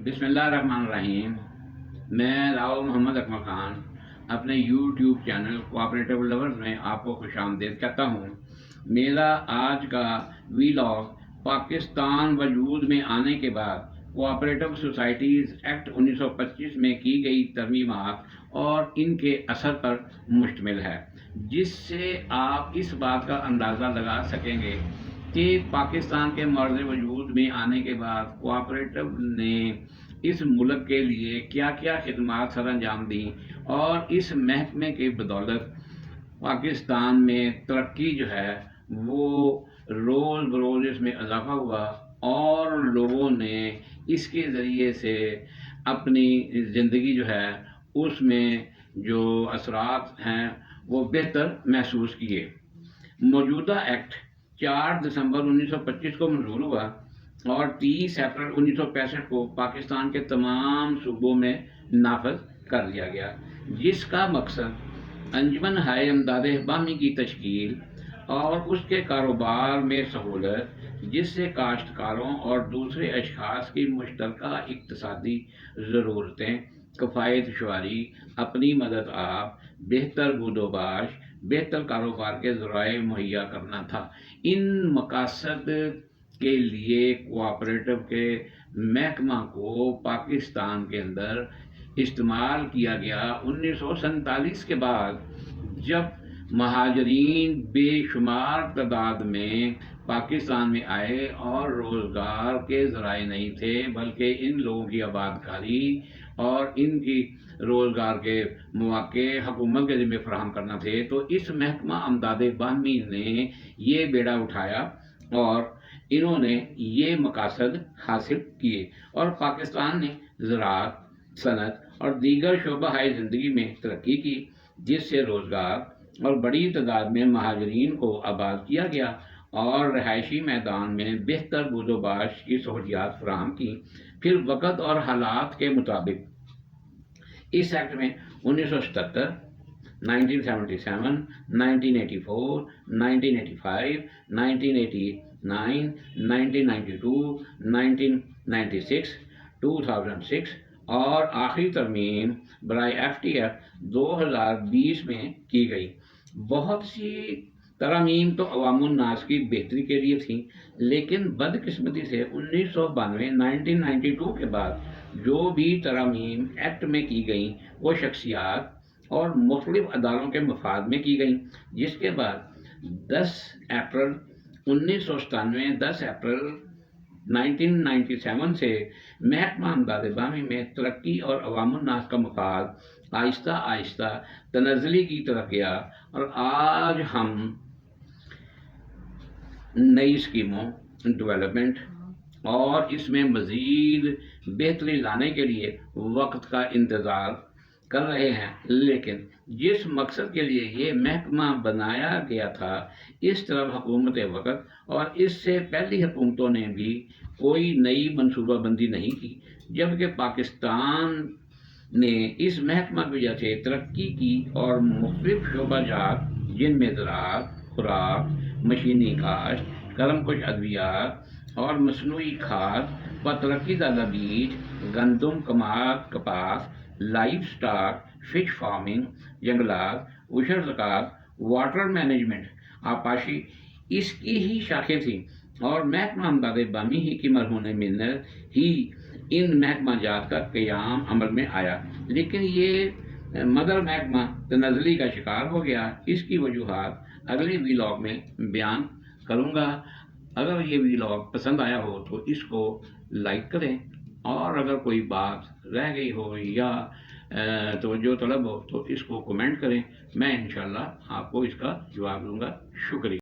बिस्मिल्लाहिर्रहमानिर्रहीम। मैं राव मोहम्मद अकमल खान अपने यूट्यूब चैनल कोऑपरेटिव लवर्स में आपको खुशामदीद कहता हूँ। मेरा आज का वीलॉग पाकिस्तान वजूद में आने के बाद कोऑपरेटिव सोसाइटीज़ एक्ट 1925 में की गई तरमीमात और इनके असर पर मुश्तमिल है, जिससे आप इस बात का अंदाज़ा लगा सकेंगे कि पाकिस्तान के मर्ज वजूद में आने के बाद कोऑपरेटिव ने इस मुल्क के लिए क्या क्या खिदमात सर अंजाम दी और इस महकमे के बदौलत पाकिस्तान में तरक्की जो है वो रोज़ बरोज़ इसमें इजाफा हुआ और लोगों ने इसके ज़रिए से अपनी ज़िंदगी जो है उसमें जो असरात हैं वो बेहतर महसूस किए। मौजूदा एक्ट 4 दिसंबर 1925 को मंजूर हुआ और 30 अप्रैल 1965 को पाकिस्तान के तमाम सूबों में नाफज कर दिया गया, जिसका मकसद अंजुमन हाय इमदाद बामी की तश्कील और उसके कारोबार में सहूलत, जिससे काश्तकारों और दूसरे अशखास की मुश्तरका इक्तसादी ज़रूरतें, कफ़ायत शुआरी, अपनी मदद आप, बेहतर बूदोबाश, बेहतर कारोबार के ज़राए मुहैया करना था। इन मकासद के लिए कोऑपरेटिव के महकमा को पाकिस्तान के अंदर इस्तेमाल किया गया। 1947 के बाद जब महाजरीन बेशुमार तादाद में पाकिस्तान में आए और रोज़गार के ज़राए नहीं थे, बल्कि इन लोगों की आबादकारी और इनकी रोज़गार के मौके हुकूमत के ज़िम्मे फराहम करना थे, तो इस महकमा अमदाद बाहमी ने ये बेड़ा उठाया और इन्होंने ये मकासद हासिल किए और पाकिस्तान ने ज़राअत, सनत और दीगर शोबा-ए ज़िंदगी में तरक्की की, जिससे रोज़गार और बड़ी तादाद में महाजरीन को आबाद किया गया और रहायशी मैदान में बेहतर बूदोबाश की सहूलियात फराहम की। फिर वक़्त और हालात के मुताबिक इस एक्ट में 1977, 1977, 1984, 1985, 1989, 1992, 1996, 2006 और आखिरी तरमीम बराए FTF 2020 में की गई। बहुत सी तरमीम तो अवामुन्नास की बेहतरी के लिए थी, लेकिन बदकिस्मती से 1992 के बाद जो भी तरमीम एक्ट में की गई वो शख्सियात और मुख्तलिफ अदालों के मफाद में की गई, जिसके बाद 10 अप्रैल 1997, 10 अप्रैल 1997 से महकमा अमदाद बामी में तरक्की और अवामुन्नास का मफाद आहिस्ता आहिस्ता तनज़्ज़ुली की तरफ गया और आज हम नई स्कीमों, डेवलपमेंट और इसमें मज़ीद बेहतरी लाने के लिए वक्त का इंतज़ार कर रहे हैं। लेकिन जिस मकसद के लिए ये महकमा बनाया गया था, इस तरफ हुकूमत वक़्त और इससे पहली हुकूमतों ने भी कोई नई मनसूबाबंदी नहीं की, जबकि पाकिस्तान ने इस महकमा की वजह से तरक्की की और मुख्तलिफ शोबाजात जिनमें ज़राअत, खुराक, मशीनी काश्त, कलमकुश अद्वियात और मसनूई खाद व तरक्कीज़दा बीज, गंदम, कपास, लाइव स्टॉक, फिश फार्मिंग, जंगलात, उशर ज़कात, वाटर मैनेजमेंट, आपाशी इसकी ही शाखें थीं और महकमा अमदाद बामी ही की मरहून मिन्नत ही इन महकमा जात का क़याम अमल में आया। लेकिन ये मदर महकमा तनज़्ज़ुली का शिकार हो गया। इसकी वजूहात अगले वीलॉग में बयान करूँगा। अगर ये वीलॉग पसंद आया हो तो इसको लाइक करें और अगर कोई बात रह गई हो या तवज्जो तलब हो तो इसको कमेंट करें। मैं इंशाअल्लाह आपको इसका जवाब दूँगा। शुक्रिया।